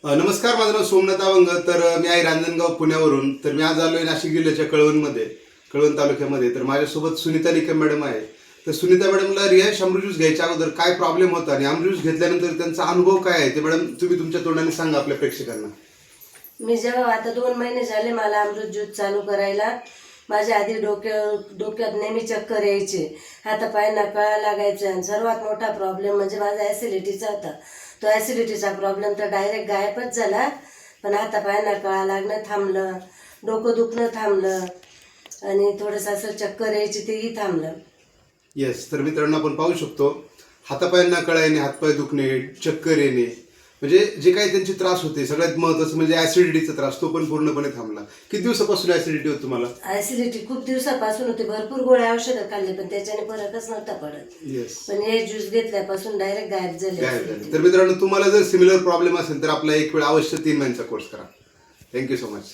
नमस्कार, माझं नाव सोमनाथ अवंग. तर मी आहे रांजणगाव पुण्यावरून. तर मी आज आलोय नाशिक जिल्ह्याच्या कळवण तालुक्यामध्ये. तर माझ्यासोबत सुनीता निकम मॅडम आहे. तर सुनीता मॅडमला रिहायश अमृत घ्यायच्या अगोदर काय प्रॉब्लेम होता आणि अमृत घेतल्यानंतर त्यांचा अनुभव काय आहे ते मॅडम तुम्ही तुमच्या तोंडाने सांगा आपल्या प्रेक्षकांना. मी जेव्हा आता 2 महिने झाले मला अमृत ज्यूस चालू करायला. माझ्या आधी डोक्यात नेहमी चक्कर यायचे, हातापायांना कळा लागायचा आणि सर्वात मोठा प्रॉब्लेम म्हणजे माझा ॲसिडिटीचा होता. तो ॲसिडिटीचा प्रॉब्लेम तर डायरेक्ट गायबच झाला. पण हातापायांना कळा लागणं थांबलं, डोकं दुखणं थांबलं आणि थोडंसं असं चक्कर यायची तेही थांबलं. येस, तर मित्रांनो आपण पाहू शकतो हातापायांना कळा येणे, हातपाय दुखणे, चक्कर येणे, म्हणजे जे काही त्यांचे त्रास होते सगळ्यात महत्त्वाचं म्हणजे ॲसिडिटीचा त्रास, तो पण पूर्णपणे थांबला. किती दिवसापासून ॲसिडिटी होती तुम्हाला? ॲसिडिटी खूप दिवसापासून होती. भरपूर गोळ्या औषधं खाल्ली पण त्याच्याने फरकच नव्हता पडत. येस, पण हे ज्यूस घेतल्यापासून डायरेक्ट गायब झाले. तर मित्रांनो तुम्हाला जर सिमिलर प्रॉब्लेम असेल तर आपला एक वेळ अवश्य 3 महिन्याचा कोर्स करा. Thank you so much.